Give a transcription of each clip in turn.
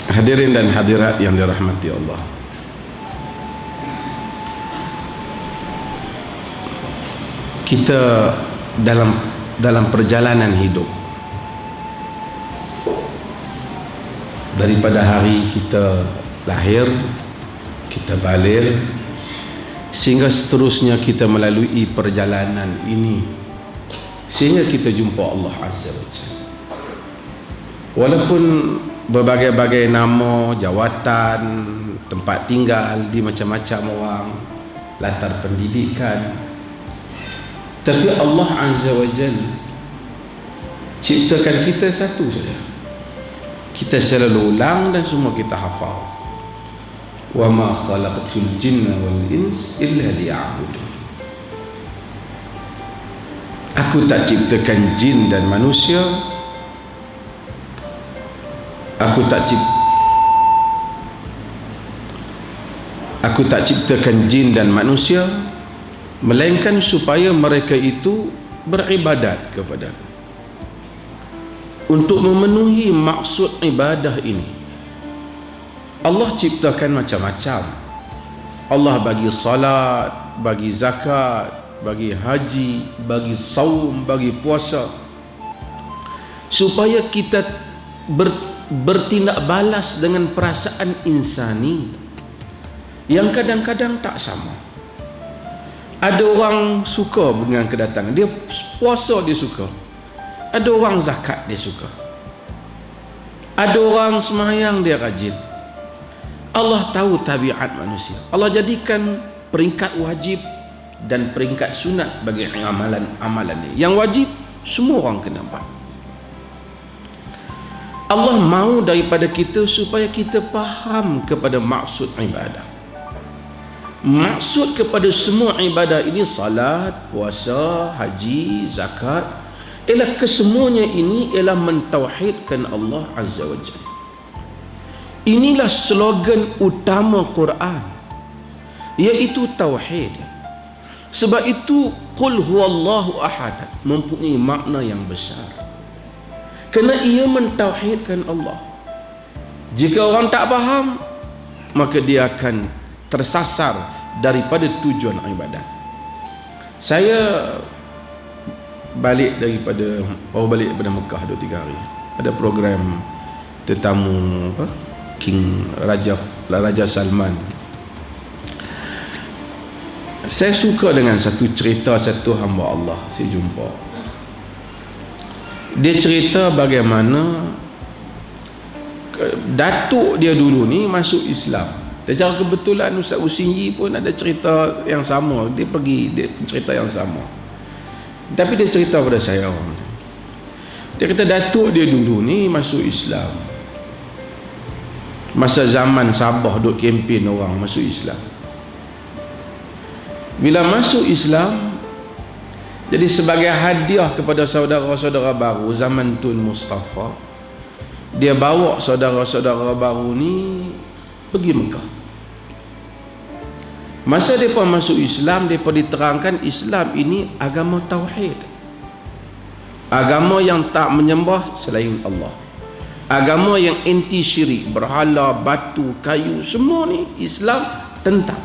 Hadirin dan hadirat yang dirahmati Allah, kita dalam perjalanan hidup, daripada hari kita lahir, kita balik, sehingga seterusnya kita melalui perjalanan ini sehingga kita jumpa Allah Azza wa Jalla. Walaupun berbagai-bagai nama, jawatan, tempat tinggal di macam-macam orang, latar pendidikan, tapi Allah Azza wa Jalla ciptakan kita satu saja. Kita selalu ulang dan semua kita hafal. Wa ma khalaqtul jinna wal ins illa liya'budun. Aku tak ciptakan jin dan manusia. Aku tak ciptakan jin dan manusia melainkan supaya mereka itu beribadat kepadaku, untuk memenuhi maksud ibadah ini. Allah ciptakan macam-macam. Allah bagi salat, bagi zakat, bagi haji, bagi saum, bagi puasa, supaya kita bertindak balas dengan perasaan insani yang kadang-kadang tak sama. Ada orang suka dengan kedatangan dia, puasa dia suka. Ada orang zakat dia suka. Ada orang semayang dia rajin. Allah tahu tabiat manusia. Allah jadikan peringkat wajib dan peringkat sunat bagi amalan-amalan ini. Yang wajib semua orang kena buat. Allah mahu daripada kita supaya kita faham kepada maksud ibadah. Maksud kepada semua ibadah ini, salat, puasa, haji, zakat, ialah kesemuanya ini ialah mentauhidkan Allah Azza wa Jalla. Inilah slogan utama Quran, iaitu tauhid. Sebab itu qul huwallahu ahad mempunyai makna yang besar, kerana ia mentauhidkan Allah. Jika orang tak faham, maka dia akan tersasar daripada tujuan ibadah. Saya baru balik daripada Mekah 2-3 hari. Ada program tetamu King Raja Salman. Saya suka dengan satu cerita satu hamba Allah saya jumpa. Dia cerita bagaimana datuk dia dulu ni masuk Islam. Dan cara kebetulan Ustaz Usinji pun ada cerita yang sama. Dia cerita yang sama. Tapi dia cerita pada saya orang. Dia kata datuk dia dulu ni masuk Islam. Masa zaman Sabah duk kempen orang masuk Islam. Bila masuk Islam, jadi sebagai hadiah kepada saudara-saudara baru zaman Tun Mustafa, dia bawa saudara-saudara baru ni pergi Mekah. Masa mereka masuk Islam, mereka diterangkan Islam ini agama tauhid, agama yang tak menyembah selain Allah, agama yang anti syirik, berhala, batu, kayu, semua ni Islam tentang.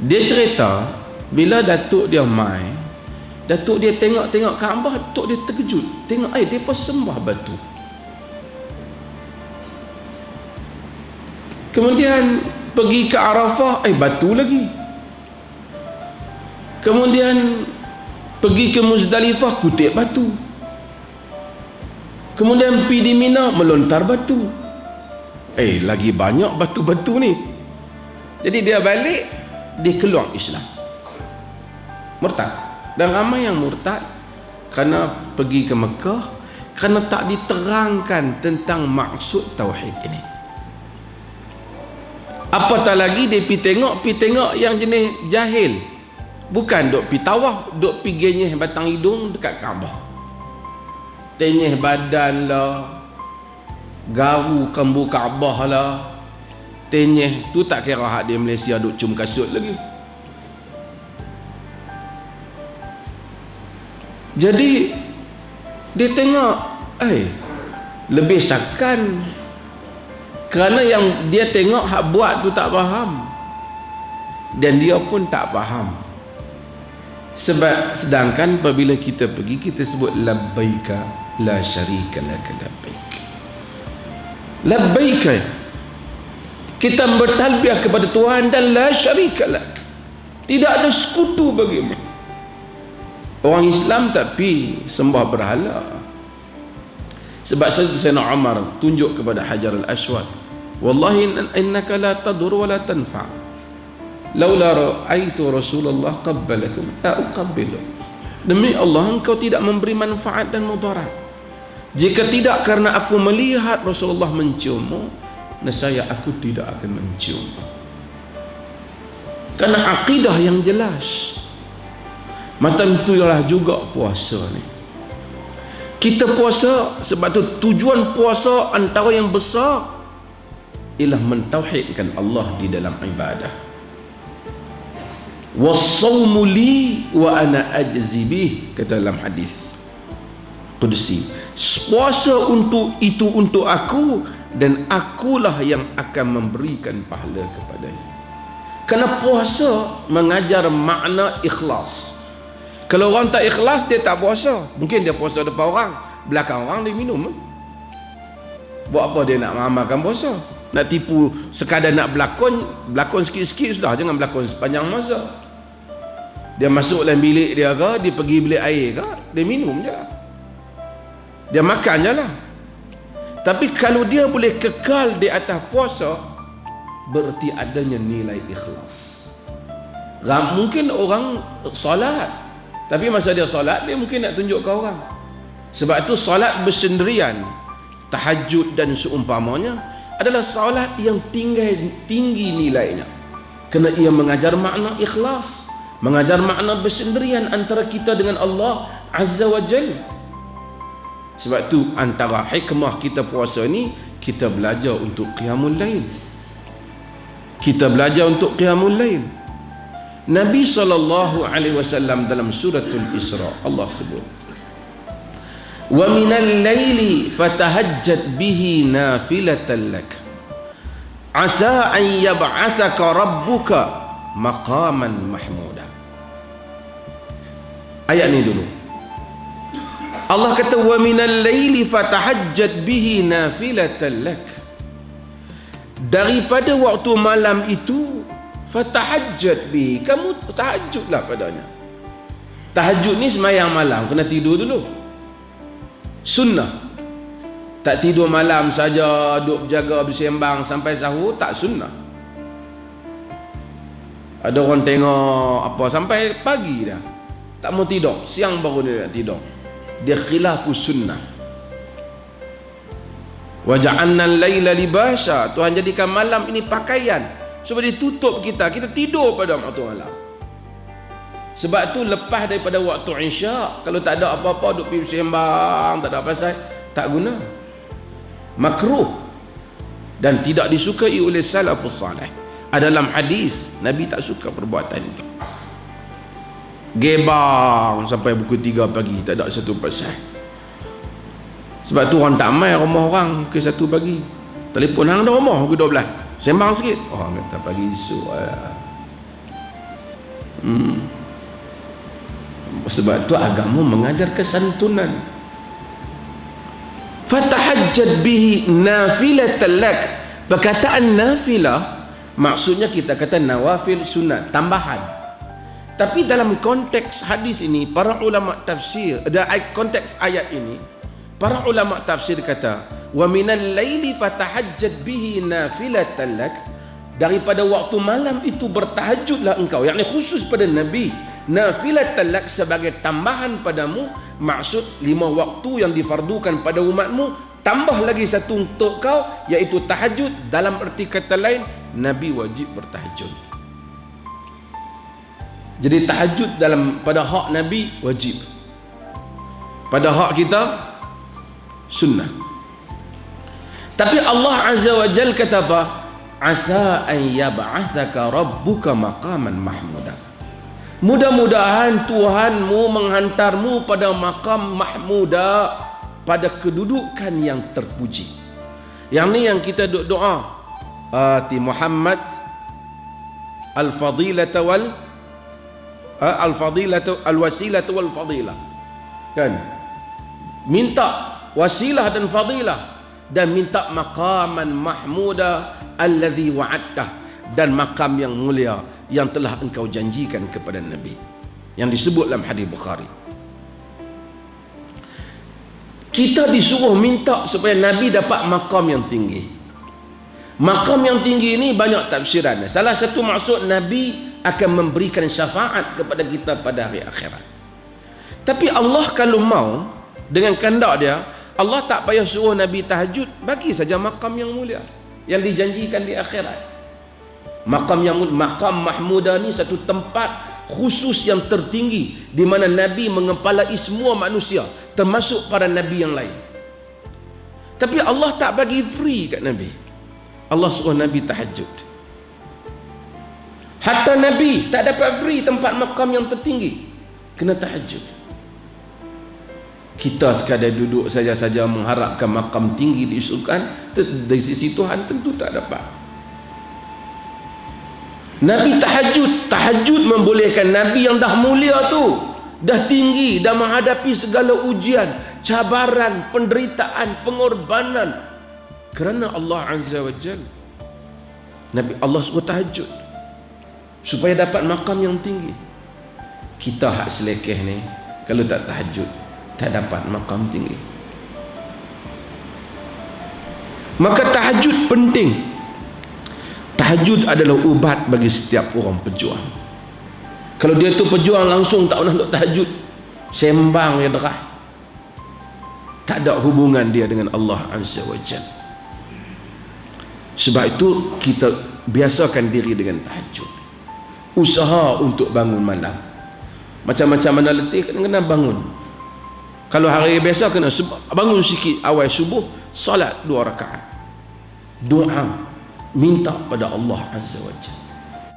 Dia cerita bila datuk dia mai, datuk dia tengok-tengok Kaabah, datuk dia terkejut. Tengok mereka sembah batu. Kemudian pergi ke Arafah, batu lagi. Kemudian pergi ke Muzdalifah, kutip batu. Kemudian pergi di Mina, melontar batu. Lagi banyak batu-batu ni. Jadi dia balik, dia keluar Islam, murtad. Dan ramai yang murtad kerana pergi ke Mekah, kerana tak diterangkan tentang maksud tauhid ini. Apatah lagi dia pergi tengok yang jenis jahil, bukan duk pergi tawaf, duk pergi genyeh batang hidung dekat Kaabah, tenyeh badan lah, garu kambu Kaabah lah, tenyeh tu tak kira hak dia Malaysia duk cium kasut lagi. Jadi dia tengok lebih sakan, kerana yang dia tengok hak buat tu tak faham, dan dia pun tak faham. Sedangkan apabila kita pergi, kita sebut labbaika la syarika laka labbaik, labbaika, kita bertalbiah kepada Tuhan dan la syarika lak, tidak ada sekutu bagimu. Orang Islam tak pi sembah berhala. Sebab Sayyidina Umar tunjuk kepada Hajar al-Aswad, wallahi innaka la tadur wa la tanfa, laula ra'aitu Rasulullah qabbalakum la uqabbilu. Demi Allah, engkau tidak memberi manfaat dan mudarat jika tidak karena aku melihat Rasulullah menciummu, nescaya aku tidak akan menciummu. Karena akidah yang jelas. Macam itulah juga puasa ni. Kita puasa sebab tu tujuan puasa antara yang besar ialah mentauhidkan Allah di dalam ibadah. Was-sawmu li wa ana ajzi bih, kata dalam hadis qudsi. Puasa itu untuk aku dan akulah yang akan memberikan pahala kepadanya. Kerana puasa mengajar makna ikhlas. Kalau orang tak ikhlas, dia tak puasa. Mungkin dia puasa depan orang, belakang orang dia minum. Buat apa dia nak mengamalkan puasa? Nak tipu sekadar nak berlakon sikit-sikit sudah, jangan berlakon sepanjang masa. Dia masuk dalam bilik dia ke, dia pergi bilik air ke, dia minum je lah, dia makan je lah. Tapi kalau dia boleh kekal di atas puasa, berarti adanya nilai ikhlas. Mungkin orang solat, tapi masa dia solat, dia mungkin nak tunjuk ke orang. Sebab itu solat bersendirian, tahajud dan seumpamanya adalah solat yang tinggi nilainya. Kerana ia mengajar makna ikhlas, mengajar makna bersendirian antara kita dengan Allah Azza wa Jalla. Sebab itu antara hikmah kita puasa ni, kita belajar untuk qiyamul lail. Kita belajar untuk qiyamul lail. Nabi SAW dalam suratul Isra, Allah sebut, wa minal laili fatahajjat bihi nafilatan lak asa an yab'athaka rabbuka maqaman mahmuda. Ayat ni dulu. Allah kata wa minal laili fatahajjat bihi nafilatan lak, daripada waktu malam itu fatahajjat bihi, kamu tahajudlah padanya. Tahajud ni semayang malam, kena tidur dulu, sunnah. Tak tidur malam saja, duduk berjaga bersembang sampai sahur, tak sunnah. Ada orang tengok apa sampai pagi dah tak mau tidur, siang baru dia nak tidur. Dia khilafus sunnah. Wa ja'alna al-laila libasa, Tuhan jadikan malam ini pakaian supaya dia tutup kita tidur pada waktu malam. Sebab tu lepas daripada waktu Isyak, kalau tak ada apa-apa, duk pergi sembang, tak ada pasal, tak guna, makruh dan tidak disukai oleh salafus salih. Ada dalam hadis Nabi tak suka perbuatan itu. Gebang sampai pukul 3 pagi, tak ada satu pasal. Sebab tu orang tak main rumah orang ke 1 pagi. Telefon hang dah rumah pukul 12, sembang sikit, orang kata pagi esok lah. Sebab tu agama mengajar kesantunan. Fatahajjat bihi nafilatan lak. Perkataan nafilah maksudnya kita kata nawafil, sunat, tambahan. Tapi dalam konteks hadis ini, para ulama tafsir, konteks ayat ini, para ulama tafsir kata wa minal laili fatahajjat bihi nafilatan lak, daripada waktu malam itu bertahajudlah engkau, yakni khusus pada Nabi. Nafilatan lak sebagai tambahan padamu, maksud 5 waktu yang difardukan pada umatmu, tambah lagi 1 untuk kau, iaitu tahajud. Dalam erti kata lain, Nabi wajib bertahajud. Jadi tahajud pada hak Nabi wajib, pada hak kita sunnah. Tapi Allah Azza wa Jalla kata apa? Asa an yab'athaka rabbuka maqaman mahmuda. Mudah-mudahan Tuhanmu menghantarmu pada maqam mahmuda, pada kedudukan yang terpuji. Yang ni yang kita doa, ati Muhammad al-fadilata wal al-fadilatu al-wasilatu wal fadilah. Kan? Minta wasilah dan fadilah, dan minta maqaman mahmuda alladhi wa'adtah, dan makam yang mulia yang telah engkau janjikan kepada Nabi, yang disebut dalam hadis Bukhari. Kita disuruh minta supaya Nabi dapat makam yang tinggi. Makam yang tinggi ini banyak tafsiran. Salah satu maksud, Nabi akan memberikan syafaat kepada kita pada hari akhirat. Tapi Allah kalau mau, dengan kehendak dia, Allah tak payah suruh Nabi tahajud, bagi saja makam yang mulia yang dijanjikan di akhirat. Makam mahmudah ni satu tempat khusus yang tertinggi, di mana Nabi mengepalai semua manusia, termasuk para Nabi yang lain. Tapi Allah tak bagi free kat Nabi. Allah suruh Nabi tahajud. Hatta Nabi tak dapat free tempat makam yang tertinggi, kena tahajud. Kita sekadar duduk saja-saja mengharapkan makam tinggi di syurga, dari sisi Tuhan tentu tak dapat. Nabi tahajud. Tahajud membolehkan Nabi yang dah mulia tu, dah tinggi, dah menghadapi segala ujian, cabaran, penderitaan, pengorbanan kerana Allah Azza wa Jal. Nabi Allah suruh tahajud supaya dapat makam yang tinggi. Kita hak selekeh ni, kalau tak tahajud tak dapat makam tinggi. Maka tahajud penting. Tahajud adalah ubat bagi setiap orang pejuang. Kalau dia tu pejuang langsung tak pernah nak tahajud, sembang dia derah, tak ada hubungan dia dengan Allah Azza wa Jalla. Sebab itu kita biasakan diri dengan tahajud. Usaha untuk bangun malam. Macam-macam mana letih, kena bangun. Kalau hari biasa kena bangun sikit awal subuh, salat 2 rakaat, doa, minta pada Allah Azza wa Jalla.